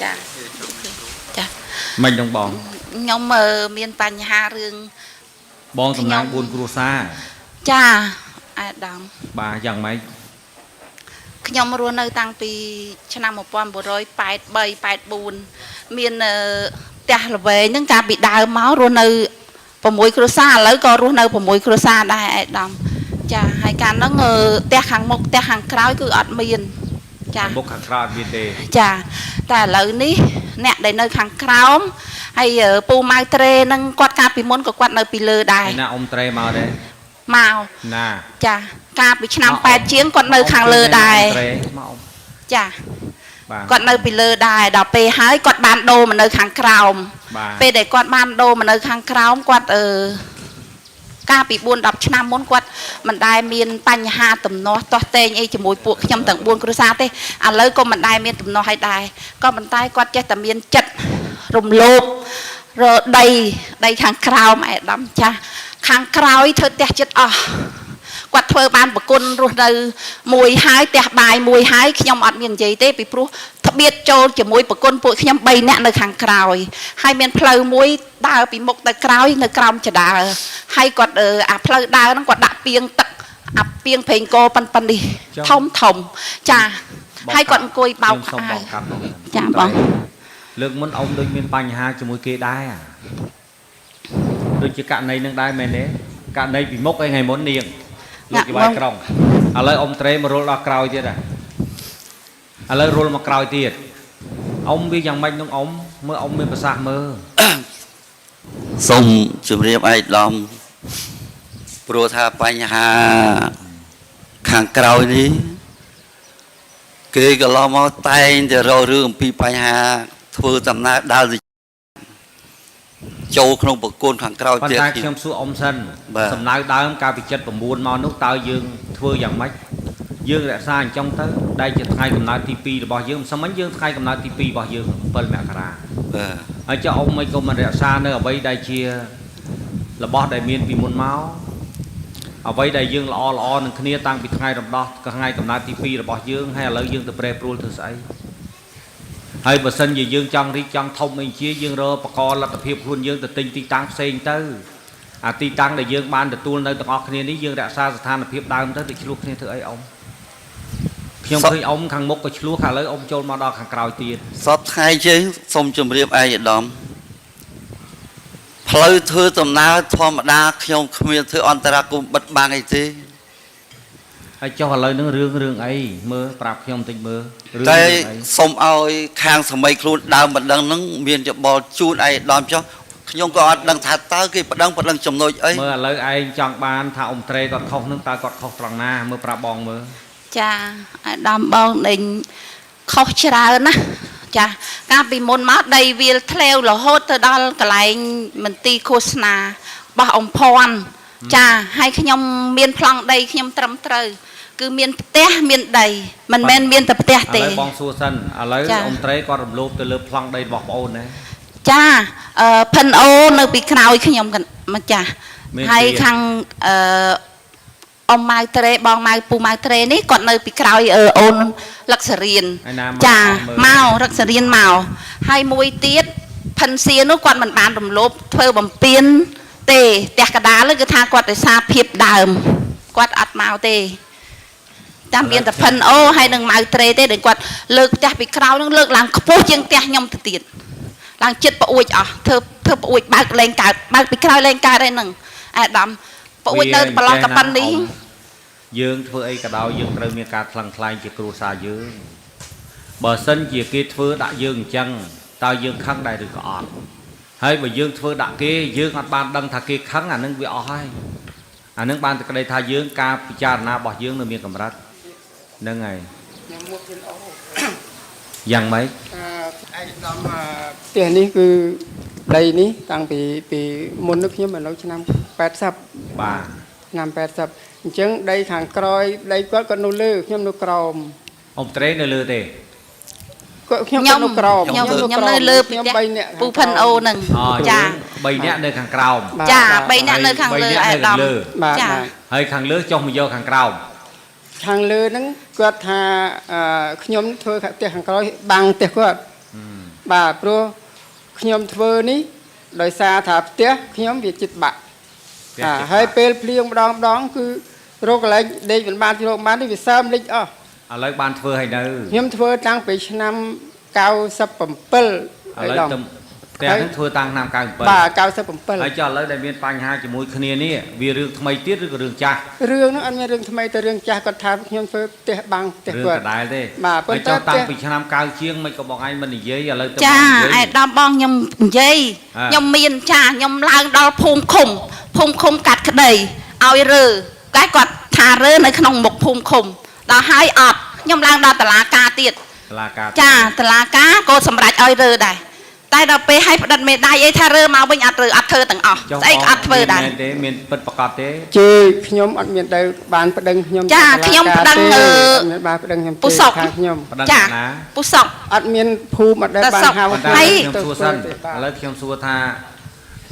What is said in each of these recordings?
ចាចាមិនต้องបងខ្ញុំមានបញ្ហារឿងបងតំណាង4គ្រួសារចាអាដាមបាទយ៉ាងម៉េចខ្ញុំរស់នៅតាំងពីឆ្នាំ1983 84មានផ្ទះល្វែងហ្នឹងកាលពីដើមមករស់នៅ6គ្រួសារឥឡូវក៏រស់នៅ6គ្រួសារដែរអាដាមចាហើយកាលហ្នឹងផ្ទះខាងមុខផ្ទះខាងក្រោយគឺអត់មានចាមុខខាងក្រោយមានទេចាតែឥឡូវនេះអ្នកដែលនៅខាងក្រោមហើយពូម៉ៅត្រេនឹងគាត់កាលពីមុនក៏គាត់នៅពីលើដែរណាអ៊ំត្រេមកទេមកណាចាកាលពីឆ្នាំ8ជាងគាត់នៅខាងលើដែរមកចាគាត់នៅពីលើដែរដល់ពេលហើយគាត់បានដូរមកនៅខាងក្រោមពេលដែលគាត់បានដូរមកនៅខាងក្រោមគាត់កាលពី4-10ឆ្នាំមុនគាត់មិនដែលមានបញ្ហាទំនាស់ទាស់ទែងអីជាមួយពួកខ្ញុំទាំង4គ្រួសារទេឥឡូវក៏មិនដែលមានទំនាស់ឲ្យដែរក៏ប៉ុន្តែគាត់ចេះតែមានចិត្តរំលោភរដីខាងក្រោមឯកឧត្តមចាស់ខាងក្រោយធ្វើផ្ទះចិត្តអស់គាត់ធ្វើបានប្រគុណរស់នៅមួយហើយផ្ទះបាយមួយហើយខ្ញុំអត់មាននិយាយទេពីព្រោះត្បៀតចូលជាមួយប្រគុណពួកខ្ញុំ3នាក់នៅខាងក្រោយហើយមានផ្លូវមួយដើរពីមុខទៅក្រោយនៅក្រោមចដាលហើយគាត់អាផ្លូវដើរហ្នឹងគាត់ដាក់ពីងទឹកអាពីងប្រេងកោប៉ុណ្នេះធំចាហើយគាត់អង្គុយបោកខោចាបងលើកមុនអ៊ំដូចមានបញ្ហាជាមួយគេដែរដូចជាករណីនឹងដែរមែនទេករណីពីមុខឯថ្ងៃមុននាងលោកជាបាយក្រុងឥឡូវអ៊ំត្រេមករលដល់ក្រោយទៀតឥឡូវរុលមកក្រោយទៀតអ៊ំវាយ៉ាងម៉េចនឹងអ៊ំមើលអ៊ំមានប្រសាសន៍មើលសូមជម្រាបឯកឧត្តមព្រោះថាបញ្ហាខាងក្រោយនេះគេកន្លងមកតែងតែរករឿងអំពីបញ្ហាធ្វើដំណើរដើរចូលក្នុងប្រគល់ខាងក្រោយទៀតតែខ្ញុំសួរអ៊ំសិនសំណៅដើមកាលពី79មកនោះតើយើងធ្វើយ៉ាងម៉េចយើងរក្សាអញ្ចឹងទៅដែលជាថ្ងៃកំណើតទី2របស់យើងមិនសមយើងថ្ងៃកំណើតទី2របស់យើង7មករាបាទហើយចុះអ៊ំមិនក៏មិនរក្សានៅអ្វីដែលជារបស់ដែលមានពីមុនមកអ្វីដែលយើងល្អនឹងគ្នាតាំងពីថ្ងៃរំដោះថ្ងៃកំណើតទី2របស់យើងហើយឥឡូវយើងទៅប្រែប្រួលធ្វើស្អីហើយបើសិនជាយើងចង់រីកចង់ធំអីជាយើងរកបកលទ្ធភាពខ្លួនយើងទៅទិញទីតាំងផ្សេងទៅអាទីតាំងដែលយើងបានទទួលនៅទាំងអស់គ្នានេះយើងរក្សាស្ថានភាពដើមទៅឆ្លោះគ្នាធ្វើអីអ៊ំខ្ញុំឃើញអ៊ំខាងមុខក៏ឆ្លោះឥឡូវអ៊ំចូលមកដល់ខាងក្រោយទៀតសពថ្ងៃជើងសូមជម្រាបឯកឧត្តមផ្លូវធ្វើដំណើរធម្មតាខ្ញុំគ្មានធ្វើអន្តរាគមបិទបាំងអីទេហើយចុះឥឡូវនឹងរឿងអីមើលប្រាប់ខ្ញុំតិចមើលរឿងតែសូមឲ្យខាងសម័យខ្លួនដើមបណ្ដឹងនឹងមានច្បល់ជូនឯកឧត្តមចុះខ្ញុំក៏អត់ដឹងថាតើគេបណ្ដឹងចំណុចអីមើលឥឡូវឯងចង់បានថាអ៊ំត្រេគាត់ខុសនឹងតើគាត់ខុសត្រង់ណាមើលប្រាប់បងមើលចាអាដាមបងដេញខុសច្រើនណាចាកាលពីមុនមកដីវាលធ្លេវរហូតទៅដល់កន្លែងមន្ទីរឃោសនាបោះអំភ័ណ្ឌចាហើយខ្ញុំមានប្លង់ដីខ្ញុំត្រឹមត្រូវគឺមានផ្ទះមានដីមិនមែនមានតែផ្ទះទេឥឡូវបងសួរសិនឥឡូវអ៊ំត្រេគាត់រំលោភទៅលើប្លង់ដីរបស់បងអូនណាចាផិនអូនៅពីក្រោយខ្ញុំម្ចាស់ហើយខាងអ៊ំម៉ៅត្រេបងម៉ៅពូម៉ៅត្រេនេះគាត់នៅពីក្រោយអូនលក្ខសរៀនចាមករកសរៀនមកហើយមួយទៀតផិនសៀនោះគាត់មិនបានរំលោភធ្វើបំពេញទេផ្ទះកដាលគឺថាគាត់រក្សាភាពដើមគាត់អត់មកទេតាមមានតែផិនអូហើយនឹងម៉ៅត្រេទេដែលគាត់លើកផ្ទះពីក្រោយនឹងលើកឡើងខ្ពស់ជាងផ្ទះខ្ញុំទៅទៀតឡើងចិត្តប្អួយអស់ធ្វើប្អួយបើកលែងកើតបើកពីក្រោយលែងកើតហើយនឹងអាដាមប្អួយនៅប្រឡងតែប៉ុណ្នេះយើងធ្វើអីក៏ដោយយើងត្រូវមានការថ្លឹងថ្លែងជាគ្រួសារយើងបើសិនជាគេធ្វើដាក់យើងអញ្ចឹងតើយើងខឹងដែរឬក៏អត់ហើយបើយើងធ្វើដាក់គេយើងអត់បានដឹងថាគេខឹងអានឹងវាអស់ហើយអានឹងបានតែក្តីថាយើងការពិចារណារបស់យើងនៅមានកម្រិតហ្នឹងហើយយ៉ាងម៉េចឯកឧត្តមផ្ទះនេះគឺដីនេះតាំងពីមុននេះខ្ញុំនៅឆ្នាំ80បាទឆ្នាំ80អញ្ចឹងដីខាងក្រោយដីគាត់ក៏នៅលើខ្ញុំនៅក្រោមអ៊ំត្រេនៅលើទេគាត់ខ្ញុំនៅក្រោមខ្ញុំនៅលើពីពូផិនអូនឹងចា3នាក់នៅខាងក្រោមចា3នាក់នៅខាងលើឯកឧត្តមចាហើយខាងលើចុះមកយកខាងក្រោមខាងលើហ្នឹងគាត់ថាខ្ញុំធ្វើផ្ទះខាងក្រោយបាំងផ្ទះគាត់ បាទព្រោះខ្ញុំធ្វើនេះដោយសារថាផ្ទះខ្ញុំវាចិត្តបាក់ហើយពេលភ្លៀងម្ដងគឺរកកន្លែងដេកមិនបានរកបាននេះវាសើមលិចអស់ ឥឡូវបានធ្វើឲ្យនៅ ខ្ញុំធ្វើតាំងពីឆ្នាំ97 ឥឡូវទៅផ្ទះហ្នឹងធ្វើតាំងឆ្នាំ97 បាទ97 ហើយចុះឥឡូវដែលមានបញ្ហាជាមួយគ្នានេះវារឿងថ្មីទៀតឬក៏រឿងចាស់ រឿងហ្នឹងអត់មានរឿងថ្មីតែរឿងចាស់គាត់ថាខ្ញុំធ្វើផ្ទះបាំងផ្ទះ រឿង គាត់ ដដែលទេ បាទប៉ុ ហើយ ន្តែ ចុះតាំងពីឆ្នាំ90ជាងមិនក៏បងឯងមិននិយាយឥឡូវទៅ ចាឯដំបងខ្ញុំនិយាយខ្ញុំមានចាខ្ញុំឡើងដល់ភូមិឃុំកាត់ក្តីឲ្យរើតែគាត់ថារើនៅក្នុងមុខភូមិឃុំដល់ហើយអត់ខ្ញុំឡើងដល់តុលាការទៀត តុលាការ ចាតុលាការក៏សម្រេចឲ្យរើដែរតែដល់ពេលឲ្យផ្ដិតមេដាយអីថារើមកវិញអត់រើអត់ធ្វើទាំងអស់ស្អីក៏អត់ធ្វើដែរ ទេមានពិតប្រកបទេ ជេខ្ញុំអត់មានទៅបានប្តឹងខ្ញុំ ចាខ្ញុំប្តឹង មានបានប្តឹងខ្ញុំ ពុសុក ខាងខ្ញុំ ប្តឹង ចា ណា ពូសុក អត់មានភូមិអត់ដែលបានហៅ ប៉ុន្តែ ហើយ ខ្ញុំសួរសិនឥឡូវខ្ញុំសួរថា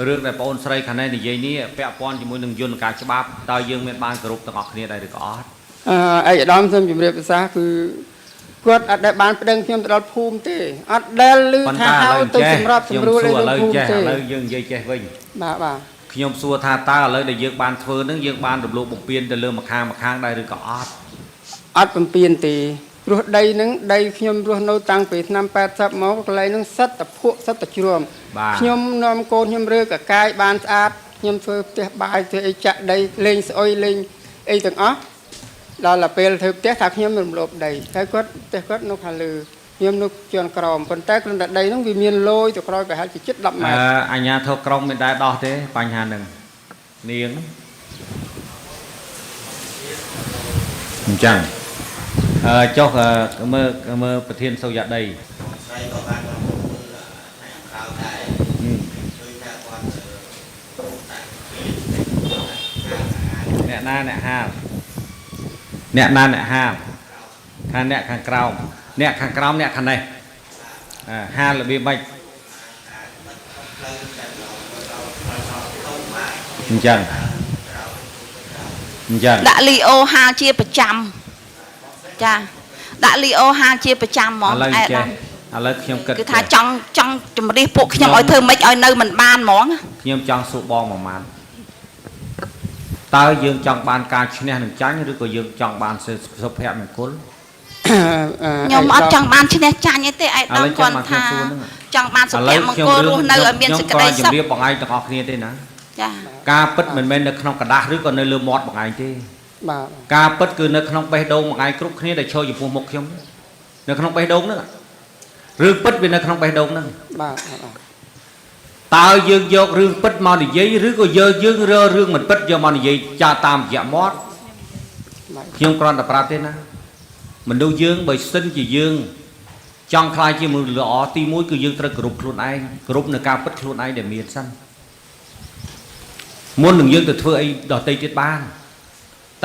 រឿងដែលបងអូនស្រីខាងនេះនិយាយនេះពាក់ព័ន្ធជាមួយនឹងយន្តការច្បាប់តើយើងមានបានគោរពទាំងអស់គ្នាដែរឬក៏អត់ ឯកឧត្តមសូមជម្រាបប្រសាសន៍គឺគាត់អត់ដែលបានប្តឹងខ្ញុំទៅដល់ភូមិទេអត់ដែលឮថាហៅទៅសម្របសម្រួល ខ្ញុំសួរឥឡូវ ភូមិ ចេះ ទេ ឥឡូវយើងនិយាយចេះវិញ បាទ ខ្ញុំសួរថាតើឥឡូវដែលយើងបានធ្វើនឹងយើងបានរំលោភបំពានទៅលើម្ខាងដែរឬក៏អត់ អត់បំពេញទេព្រោះដីហ្នឹងដីខ្ញុំរស់នៅតាំងពីឆ្នាំ80មកកន្លែងហ្នឹងសិតតែភក់សិតតែជ្រុំខ្ញុំនាំកូនខ្ញុំរើកកាយបានស្អាតខ្ញុំធ្វើផ្ទះបាយធ្វើអីចាក់ដីលេងស្អុយលេងអីទាំងអស់ដល់ពេលធ្វើផ្ទះថាខ្ញុំរំលោភដីហើយគាត់ផ្ទះគាត់នៅខាងលើខ្ញុំនៅជាន់ក្រោមប៉ុន្តែគ្រាន់តែដីហ្នឹងវាមានលយទៅក្រោយប្រហែលជាជិត10ម៉ែត្រ អញ្ញាធិក្រុមមិនដែរដោះទេបញ្ហាហ្នឹងនាងអញ្ចឹងចុះមើលប្រធានសូយ៉ាដី ស្រីក៏បានមកក្រៅដែរជួយថាគាត់ អ្នកណាអ្នកហាលអ្នកណាអ្នកហាលថាអ្នកខាងក្រោមអ្នកខាងក្រោមអ្នកខាងនេះហាលរបៀបម៉េចអញ្ចឹងដាក់លីអូហាលជាប្រចាំចាដាក់លីអូហាលជាប្រចាំហ្មង ឥឡូវចេះឥឡូវខ្ញុំគិត គឺថាចង់ជំរិះពួកខ្ញុំឲ្យធ្វើម៉េចឲ្យនៅមិនបានហ្មង ខ្ញុំចង់សួរបងមួយម៉ាត់តើយើងចង់បានការឈ្នះនឹងចាញ់ឬក៏យើងចង់បានសុភមង្គល ខ្ញុំអត់ចង់បានឈ្នះចាញ់អីទេឯកឧត្តមគាត់ថាចង់បានសុភមង្គលរស់នៅឲ្យមានសេចក្តីសុខ ជំរាបបងឯងទាំងអស់គ្នាទេណា ចា ការពិតមិនមែននៅក្នុងกระดาษឬក៏នៅលើមាត់បងឯងទេ បាទ ការពិតគឺនៅក្នុងបេះដូងបងឯងគ្រប់គ្នាដែលឈរចំពោះមុខខ្ញុំនៅក្នុងបេះដូងហ្នឹងរឿងពិតវានៅក្នុងបេះដូងហ្នឹង បាទ តើយើងយករឿងពិតមកនិយាយឬក៏យើងរើរឿងមិនពិតយកមកនិយាយចាតាមរយៈមាត់ខ្ញុំគ្រាន់តែប្រាប់ទេណាមនុស្សយើងបើសិនជាយើងចង់ខ្លាចជាមនុស្សល្អទី1គឺយើងត្រូវគោរពខ្លួនឯងគោរពនៅការពិតខ្លួនឯងដែលមានសិនមុននឹងយើងទៅធ្វើអីដទៃទៀតបាន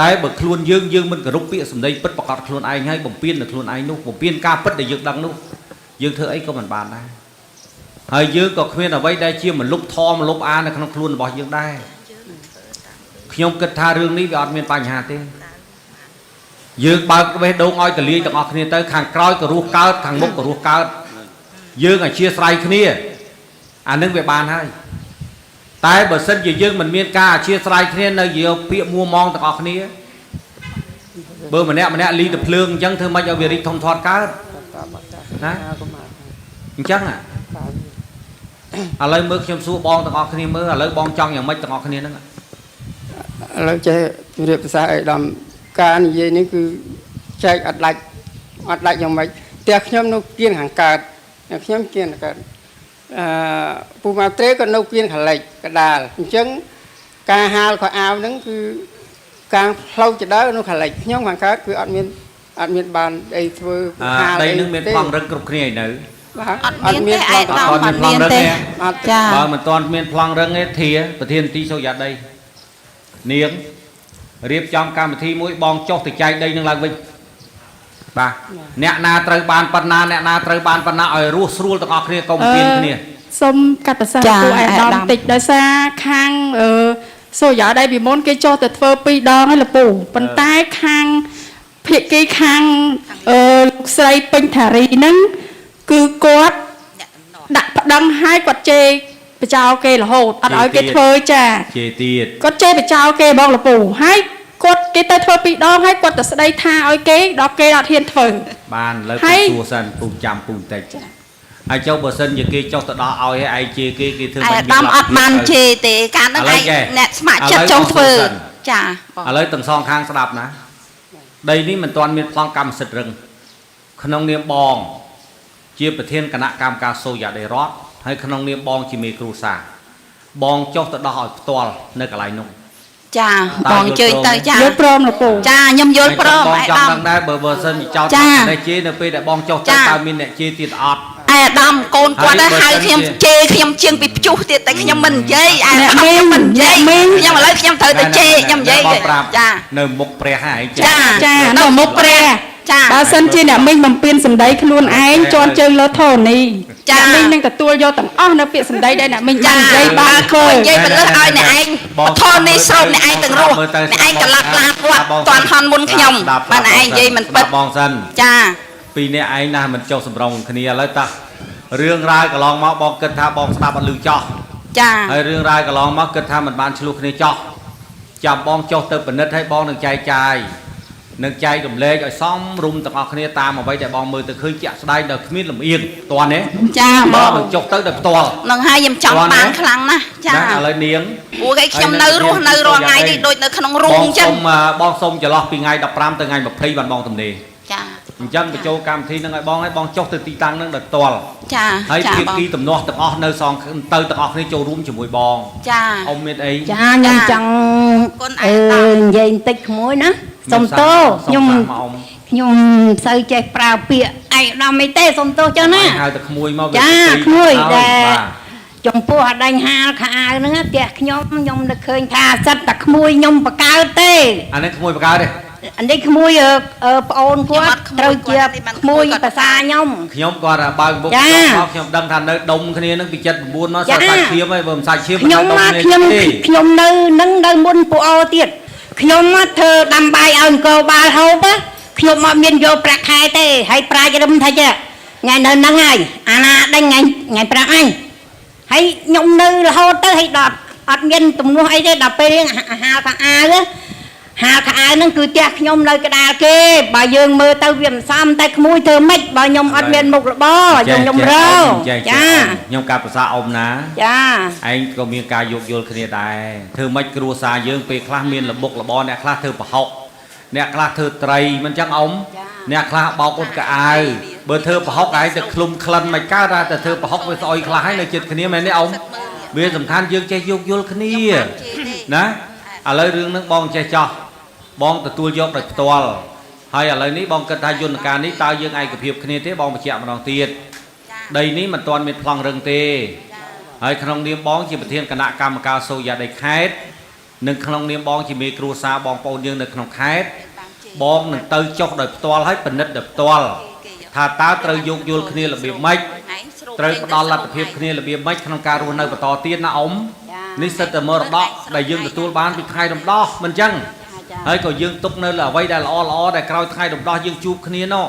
តែបើខ្លួនយើងមិនគោរពពាក្យសម្ដីពិតប្រកបខ្លួនឯងហើយបំពេញនៅខ្លួនឯងនោះបំពេញការពិតដែលយើងដឹងនោះយើងធ្វើអីក៏មិនបានដែរហើយយើងក៏គ្មានអ្វីដែលជាមលុបធម៌មលុបអានៅក្នុងខ្លួនរបស់យើងដែរខ្ញុំគិតថារឿងនេះវាអត់មានបញ្ហាទេយើងបើកបេះដូងឲ្យតលាយទាំងអស់គ្នាទៅខាងក្រោយក៏រស់កើតខាងមុខក៏រស់កើតយើងអធិស្ស្រ័យគ្នាអានឹងវាបានហើយតែបើសិនជាយើងមិនមានការអធិស្ស្រ័យគ្នានៅយកពាក្យមួម៉ងទាំងអស់គ្នាបើម្នាក់លីទៅភ្លើងអញ្ចឹងធ្វើម៉េចឲ្យវារីកធំធាត់កើតណាអញ្ចឹងឥឡូវមើលខ្ញុំសួរបងទាំងអស់គ្នាមើលឥឡូវបងចង់យ៉ាងម៉េចទាំងអស់គ្នាហ្នឹង ឥឡូវចេះជម្រាបប្រសាសន៍ឯកឧត្តមការនិយាយនេះគឺចែកអត់ដាច់យ៉ាងម៉េចផ្ទះខ្ញុំនៅគៀនខាងកើតខ្ញុំគៀនកើតពូម៉ាត្រេក៏នៅគៀនខាងលិចកដាលអញ្ចឹងការហាលខោអាវហ្នឹងគឺការផ្លូវចដើនៅខាងលិចខ្ញុំខាងកើតគឺអត់មានបានអីធ្វើហាល ដីនឹងមានប្លង់រឹងគ្រប់គ្នានៅ អត់មានទេឯកឧត្តមអត់មានទេចា បើមិនទាន់មានប្លង់រឹងទេធាប្រធានទីសូយ៉ាដីនាងរៀបចំកម្មវិធីមួយបងចុះទៅចែកដីនឹងឡើងវិញបាទអ្នកណាត្រូវបានប៉ុណ្ណាអ្នកណាត្រូវបានប៉ុណ្ណាឲ្យរស់ស្រួលទាំងអស់គ្នាកុំពៀនគ្នា សូមកាត់ប្រសាសន៍ពួកឯកឧត្តមតិចដោយសារខាងសូយ៉ាដៃពីមុនគេចុះទៅធ្វើ2ដងហើយលពូប៉ុន្តែខាងភាគីខាងលោកស្រីពេញធារីហ្នឹងគឺគាត់ ដាក់ប្តឹងឲ្យគាត់ជេរបចោលគេរហូតអត់ឲ្យគេធ្វើចា ជេរទៀត គាត់ជេរបចោលគេបងលពូហើយគាត់គេទៅធ្វើ2ដងហើយគាត់ទៅស្ដីថាឲ្យគេដល់គេអត់ហ៊ានធ្វើ បានលើ ហើយ ពូសិនពូចាំពូបន្តិចហើយចុះបើសិនជាគេចុះទៅដល់ឲ្យឯងជេរគេធ្វើ អាដាមអត់បានជេរទេកាលហ្នឹងឯងអ្នកស្ម័គ្រចិត្តចង់ធ្វើចាបង ឥឡូវទាំងសងខាងស្ដាប់ណាដីនេះមិនទាន់មានប្លង់កម្មសិទ្ធិរឹងក្នុងនាមបងជាប្រធានគណៈកម្មការសូយ៉ាដីរដ្ឋហើយក្នុងនាមបងជាមេគ្រូសាបងចុះទៅដោះឲ្យផ្ទាល់នៅកន្លែងនោះ ចាបងជើញទៅចា យល់ព្រមលពូ ចាខ្ញុំយល់ព្រម បង អា ចង់ ដាម ដឹងដែរបើសិនជាចោតតែជេរនៅពេលដែលបងចុះទៅតើមានអ្នកជេរទៀតអត់ អាដាមកូនគាត់ទៅហៅខ្ញុំជេរខ្ញុំជាងពីព្យុះទៀតតែខ្ញុំមិននិយាយអាដាមខ្ញុំមិននិយាយខ្ញុំឥឡូវខ្ញុំត្រូវតែជេរខ្ញុំនិយាយចា នៅមុខព្រះហើយ ចានៅមុខព្រះ ចា បើសិនជាអ្នកមីងបំពេញសម្ដីខ្លួនឯងជន់ជើងលើធរនេះអ្នកមីងនឹងទទួលយកទាំងអស់នៅពាក្យសម្ដីដែលអ្នកមីងបាននិយាយបានធ្វើ និយាយបលឹះឲ្យអ្នកឯងធននេះស្រោបអ្នកឯងទាំងរស់អ្នកឯងកលាប់ឡាគាត់តាន់ហន់មុនខ្ញុំបានអ្នកឯងនិយាយមិនពិត បងសិន ចា ពីរអ្នកឯងណាមិនចុះសម្រងគ្នាឥឡូវតារឿងរ៉ាវកន្លងមកបងគិតថាបងស្ដាប់អត់ឮចោះ ចា ហើយរឿងរ៉ាវកន្លងមកគិតថាមិនបានឆ្លោះគ្នាចោះចាំបងចុះទៅពិនិត្យឲ្យបងនឹងចែកចាយនឹងចែករំលែកឲ្យសមរុំទាំងអស់គ្នាតាមអ្វីដែលបងមើលទៅឃើញជាក់ស្ដែងដល់គ្មានលំអៀងតើទេ ចាប បង ង នឹងចុះទៅដល់ផ្ទាល់ នឹងហើយខ្ញុំចង់បានខ្លាំងណាស់ចា ណាឥឡូវនាង ព្រោះគេខ្ញុំនៅរស់នៅរាល់ថ្ងៃនេះដូចនៅក្នុងរូងអញ្ចឹង បងសុំចន្លោះពីថ្ងៃ15ទៅថ្ងៃ20បានបងទំនេរ ចា អញ្ចឹងបញ្ចូលកម្មវិធីនឹងឲ្យបងចុះទៅទីតាំងនឹងដល់ផ្ទាល់ ចា ហើយ ចា ភា បង គីទំនាស់ទាំងអស់នៅសងទៅទាំងអស់គ្នាចូលរួមជាមួយបង ចា អ៊ំមានអី ចាខ្ញុំចង់ កូនឯងតា និយាយបន្តិចក្មួយណាសុំទោសខ្ញុំខ្ញុំមិនសូវចេះប្រើពាក្យឯកឧត្តមអីទេសុំទោសចឹងណា ហៅតែក្មួយមក ចាក្មួយដែលចំពោះអដេញហាលខោអាវហ្នឹងផ្ទះខ្ញុំនឹកឃើញថាសិតតែក្មួយខ្ញុំបកើតទេ អានេះក្មួយបកើទេ អានេះក្មួយប្អូនគាត់ត្រូវជាក្មួយភាសាខ្ញុំ ខ្ញុំគាត់បើកមុខមកខ្ញុំដឹងថានៅដុំគ្នានឹងពី79មកសាច់ឈាមហើយបើមិនសាច់ឈាម ខ្ញុំមកខ្ញុំនៅនឹងនៅមុនពួកអូទៀតខ្ញុំមកធ្វើដាំបាយឲ្យអង្គរបាលហូបខ្ញុំមកមានយកប្រាក់ខែទេហើយប្រាជ្ញរឹមថាចេះថ្ងៃនៅហ្នឹងហើយអាណាដេញថ្ងៃប្រាក់អញហើយខ្ញុំនៅរហូតទៅហើយដល់អត់មានទំនួលអីទេដល់ពេលហាលខោអាវហ្នឹងគឺផ្ទះខ្ញុំនៅកដាលគេបើយើងមើលទៅវាមិនសមតែក្មួយធ្វើម៉េចបើខ្ញុំអត់មានមុខរបរខ្ញុំរោចា ខ្ញុំកាត់ភាសាអ៊ំណា ចា ឯងក៏មានការយោគយល់គ្នាដែរធ្វើម៉េចគ្រួសារយើងពេលខ្លះមានលបុកលបអ្នកខ្លះធ្វើប្រហុកអ្នកខ្លះធ្វើត្រីមិនចឹងអ៊ំអ្នកខ្លះបោកអ៊ុតកៅអៅបើធ្វើប្រហុកឯងទៅឃ្លុំក្លិនមិនកើតតែធ្វើប្រហុកវាស្អុយខ្លះហើយនៅចិត្តគ្នាមែនទេអ៊ំវាសំខាន់យើងចេះយោគយល់គ្នាណាឥឡូវរឿងហ្នឹងបងចេះចោះបងទទួលយកដោយផ្ទាល់ហើយឥឡូវនេះបងគិតថាយន្តការនេះតើយើងឯកភាពគ្នាទេបងបញ្ជាក់ម្ដងទៀតដីនេះមិនទាន់មានប្លង់រឹងទេហើយក្នុងនាមបងជាប្រធានគណៈកម្មការសូយ៉ាដីខេត្តនិងក្នុងនាមបងជាមេគ្រួសារបងប្អូនយើងនៅក្នុងខេត្តបងនឹងទៅចុះដោយផ្ទាល់ហើយពិនិត្យដោយផ្ទាល់ថាតើត្រូវយោគយល់គ្នារបៀបម៉េចត្រូវផ្ដល់លទ្ធភាពគ្នារបៀបម៉េចក្នុងការរស់នៅបន្តទៀតណាអ៊ំនេះសិតតែមរតកដែលយើងទទួលបានពីថ្ងៃរំដោះមិនចឹងហើយក៏យើងទុកនៅអ្វីដែលល្អដែលក្រោយថ្ងៃរំដោះយើងជួបគ្នានោះ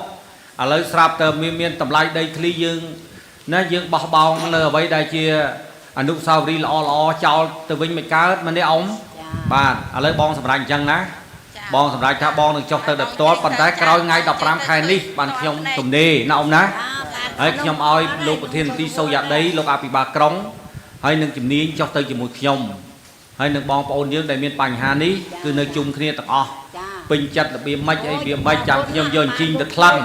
ឥឡូវស្រាប់តែមានតម្លៃដីធ្លីយើងណាយើងបោះបោងនៅអ្វីដែលជាអនុស្សាវរីយ៍ល្អចោលទៅវិញមិនកើតមែនទេអ៊ំបាទឥឡូវបងសម្រាប់អញ្ចឹងណាបងសម្រាប់ថាបងនឹងចុះទៅដល់ផ្ទាល់ប៉ុន្តែក្រោយថ្ងៃ15ខែនេះបានខ្ញុំទំនេរណាអ៊ំណាហើយខ្ញុំឲ្យលោកប្រធានមន្ត្រីសូយ៉ាដីលោកអភិបាលក្រុងហើយនឹងជំនាញចុះទៅជាមួយខ្ញុំហើយនឹងបងប្អូនយើងដែលមានបញ្ហានេះគឺនៅជុំគ្នាទាំងអស់ពេញចិត្តរបៀបម៉េចអីរបៀបម៉េចចាំខ្ញុំយកអញ្ជិញទៅថ្លឹង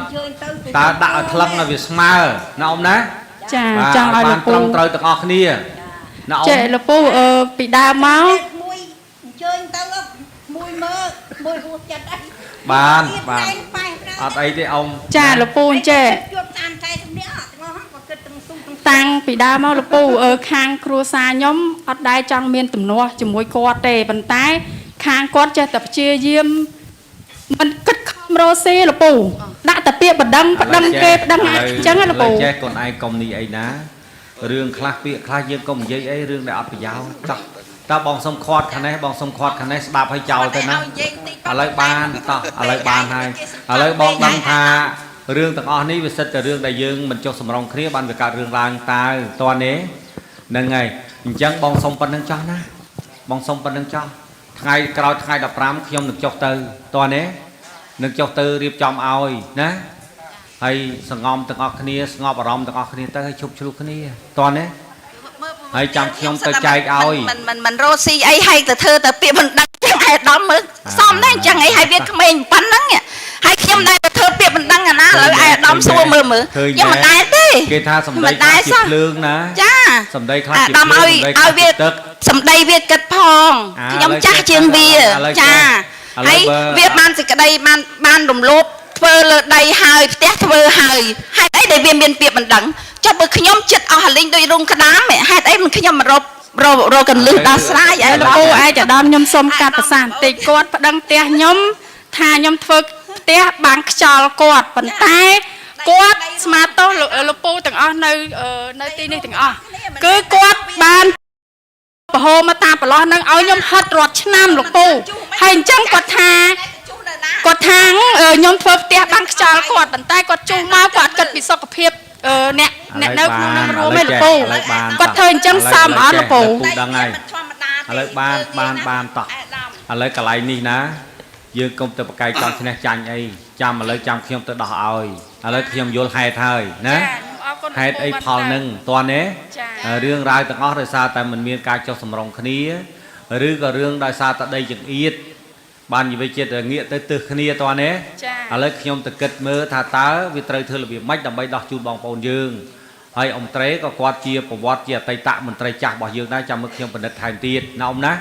តើដាក់ឲ្យថ្លឹងឲ្យវាស្មើណាអ៊ំណា ចាចង់ឲ្យលពូ ត្រូវទាំងអស់គ្នាណាអ៊ំ ចេះលពូពីដើមមក មួយអញ្ជើញទៅមួយមើលមួយរស់ចិត្តអី បានអត់អីទេអ៊ំ ចាលពូចេះ ជួបតាមតែជំនះទាំងអស់ក៏គិតទាំងស៊ូទាំង តាំងពីដើមមកលពូខាងគ្រួសារខ្ញុំអត់ដែរចង់មានទំនាស់ជាមួយគាត់ទេប៉ុន្តែខាងគាត់ចេះតែព្យាយាមមិនគិតខំរស់ស៊ីលពូដាក់តែពាក្យបណ្ដឹងគេបណ្ដឹងអញ្ចឹងលពូ ចេះកូនឯងកុំនេះអីណារឿងខ្លះពាក្យខ្លះយើងកុំនិយាយអីរឿងដែលអត់ប្រយោជន៍តោះបងសុំខាត់ខាងនេះបងសុំខាត់ខាងនេះស្ដាប់ឲ្យចោលទៅណាឥឡូវបានតោះឥឡូវបានហើយឥឡូវបងដឹងថា រឿងទាំងអស់នេះវាសិតតែរឿងដែលយើងមិនចុះសម្រងគ្នាបានវាកើតរឿងឡើងតើតើនេះហ្នឹងហើយអញ្ចឹងបងសុំប៉ុណ្្នឹងចោះណាបងសុំប៉ុណ្្នឹងចោះថ្ងៃក្រោយថ្ងៃ15ខ្ញុំនឹងចុះទៅតើនេះនឹងចុះទៅរៀបចំឲ្យណាហើយសង្ងំទាំងអស់គ្នាស្ងប់អារម្មណ៍ទាំងអស់គ្នាទៅហើយជប់ឆ្លុះគ្នាតើនេះហើយចាំខ្ញុំទៅចែកឲ្យមិនរស់ស៊ីអីហើយទៅធ្វើទៅពាក្យមិនដឹងចឹងឯដំមើលសមដែរអញ្ចឹងអីហើយវាក្មេងប៉ុណ្ណឹងហើយខ្ញុំដែរទៅធ្វើពាក្យមិនដឹងអាណាឥឡូវឯដំសួរមើលខ្ញុំមិនដែរទេគេថាសម្ដីខ្លះជាភ្លើងណាចាសម្ដីខ្លះជាភ្លើងឲ្យវាសម្ដីវាគិតផងខ្ញុំចាស់ជាងវាចាហើយវាបានសេចក្តីបានរំលោភធ្វើលើដីហើយផ្ទះធ្វើហើយហេតុអីដែលវាមានពាក្យមិនដឹងចុះបើខ្ញុំចិត្តអស់ហលីងដោយរោងក្តាមហេតុអីមិនខ្ញុំរកកន្លឹះដោះស្រាយឲ្យលោកពូឯងចំខ្ញុំសុំកាត់ប្រសាសន៍បន្តិចគាត់ប្តឹងផ្ទះខ្ញុំថាខ្ញុំធ្វើផ្ទះបានខ្យល់គាត់ប៉ុន្តែគាត់ស្មាតោលោកពូទាំងអស់នៅទីនេះទាំងអស់គឺគាត់បានប្រហូរមកតាមប្រឡោះនឹងឲ្យខ្ញុំហិតរាល់ឆ្នាំលោកពូហើយអញ្ចឹងគាត់ថាខ្ញុំធ្វើផ្ទះបានខ្យល់គាត់ប៉ុន្តែគាត់ជួសមកគាត់គិតពីសុខភាពអ្នកនៅក្នុងនឹងរួមឯលោកពូគាត់ធ្វើអញ្ចឹងសមអត់លោកពូដឹងហើយឥឡូវបានតោះឥឡូវកន្លែងនេះណាយើងកុំទៅប្រកែកចង់ឈ្នះចាញ់អីចាំឥឡូវចាំខ្ញុំទៅដោះឲ្យឥឡូវខ្ញុំយល់ហេតុហើយណាហេតុអីផលនឹងតើណារឿងរ៉ាវទាំងអស់ដោយសារតែមិនមានការចុះសម្រុងគ្នាឬក៏រឿងដោយសារតែដីចង្អៀតបាននិយាយចិត្តងាកទៅទើសគ្នាតើណាឥឡូវខ្ញុំទៅគិតមើលថាតើវាត្រូវធ្វើរបៀបម៉េចដើម្បីដោះជូនបងប្អូនយើងហើយអ៊ំត្រេក៏គាត់ជាប្រវត្តិជាអតីតមន្ត្រីចាស់របស់យើងដែរចាំមើលខ្ញុំបណ្ឌិតថែមទៀតណាអ៊ំណា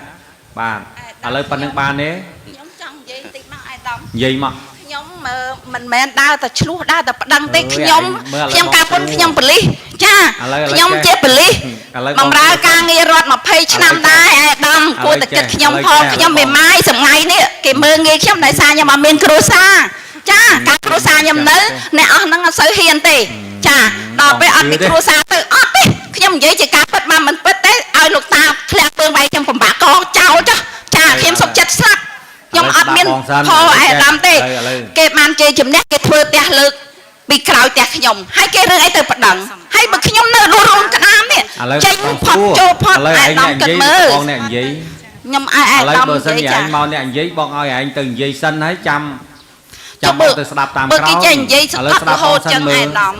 បាទឥឡូវប៉ុណ្្នឹងបានទេខ្ញុំចង់និយាយបន្តិចមកអាយដំនិយាយមកខ្ញុំមិនមែនដើរតែឆ្លោះដើរតែប្តឹងទេខ្ញុំការពុនខ្ញុំប៉ូលីសចាខ្ញុំជាប៉ូលីសបម្រើការងាររដ្ឋ20ឆ្នាំដែរអាយដំគួរតែគិតខ្ញុំផងខ្ញុំមេម៉ាយសម្ងាយនេះគេមើលងាយខ្ញុំដោយសារខ្ញុំអត់មានគ្រួសារចាការគ្រួសារខ្ញុំនៅអ្នកអស់ហ្នឹងអត់សូវហ៊ានទេចាដល់ពេលអត់មានគ្រួសារទៅអត់ទេខ្ញុំនិយាយជាការពិតមកមិនពិតទេឲ្យលោកតាធ្លាក់ពើវាយខ្ញុំពិបាកកងចោលចុះចាខ្ញុំសុខចិត្តស្លាប់ខ្ញុំអត់មានផលអីអាដាមទេគេបានជ័យជំនះគេធ្វើផ្ទះលើកពីក្រោយផ្ទះខ្ញុំហើយគេរឿងអីទៅប្តឹងហើយបើខ្ញុំនៅរស់រោងក្តាមនេះចេញផុតចូលផុតអាដាមគិតមើលបងអ្នកនិយាយខ្ញុំអាដាមបើសិនជាឯងមកអ្នកនិយាយបងឲ្យឯងទៅនិយាយសិនហើយចាំបងទៅស្ដាប់តាមក្រោយបើគេចេះនិយាយស្ដាប់រហូតចឹងអាដាម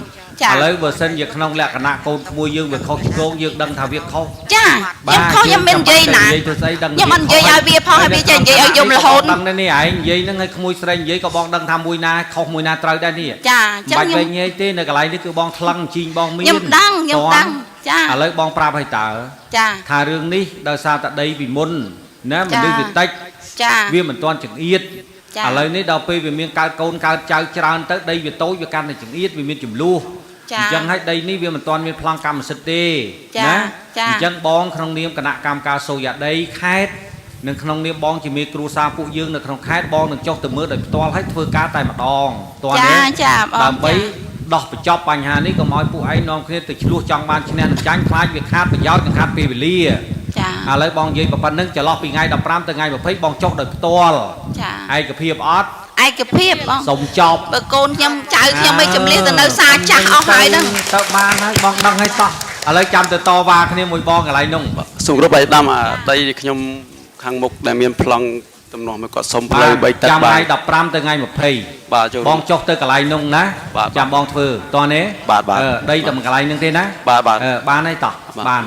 ឥឡូវបើសិនជាក្នុងលក្ខណៈកូនក្មួយយើងវាខុសឆ្គងយើងដឹងថាវាខុសចាខ្ញុំខុសខ្ញុំមិននិយាយណាខ្ញុំមិននិយាយឲ្យវាផងហើយវាចេះនិយាយឲ្យយំរហូតដឹងនេះឯងនិយាយហ្នឹងឲ្យក្មួយស្រីនិយាយក៏បងដឹងថាមួយណាខុសមួយណាត្រូវដែរនេះចាចឹងខ្ញុំបាច់វិញទេនៅកន្លែងនេះគឺបងថ្លឹងជីងបងមានខ្ញុំដឹងចាឥឡូវបងប្រាប់ឲ្យតើចាថារឿងនេះដោយសារតែដីពីមុនណាមនុស្សវាតិចចាវាមិនទាន់ចង្អៀតឥឡូវនេះដល់ពេលវាមានកើតកូនកើតចៅច្រើនទៅដីវាតូចវាកាន់តែចង្អៀតវាមានចំនួនអញ្ចឹងហើយដីនេះវាមិនទាន់មានប្លង់កម្មសិទ្ធិទេណាអញ្ចឹងបងក្នុងនាមគណៈកម្មការសូយ៉ាដីខេត្តនិងក្នុងនាមបងជាមេគ្រួសារពួកយើងនៅក្នុងខេត្តបងនឹងចុះទៅមើលដោយផ្ទាល់ហើយធ្វើការតែម្ដងតើនេះដើម្បីដោះបញ្ចប់បញ្ហានេះកុំឲ្យពួកឯងនាំគ្នាទៅឆ្លោះចង់បានឈ្នះនឹងចាញ់ខ្លាចវាខាតប្រយោជន៍និងខាតពេលវេលាចាឥឡូវបងនិយាយប៉ុណ្្នឹងចន្លោះពីថ្ងៃ15ទៅថ្ងៃ20បងចុះដោយផ្ទាល់ចាឯកភាពអត់ឯកភាពបងសុំចប់បើកូនខ្ញុំចៅខ្ញុំមិនចម្លៀសទៅនៅសាចាស់អស់ហើយហ្នឹងទៅបានហើយបងដឹងហើយតោះឥឡូវចាំទៅតវ៉ាគ្នាមួយបងកន្លែងនោះសូមគោរពអាយដាមអាដីខ្ញុំខាងមុខដែលមានប្លង់ទំនាស់មកគាត់សុំផ្លូវ3ទឹកចាំថ្ងៃ15ទៅថ្ងៃ20បាទចូលបងចុះទៅកន្លែងនោះណាចាំបងធ្វើតោះនេះបាទដីតែមួយកន្លែងនោះទេណាបាទបានហើយតោះបាន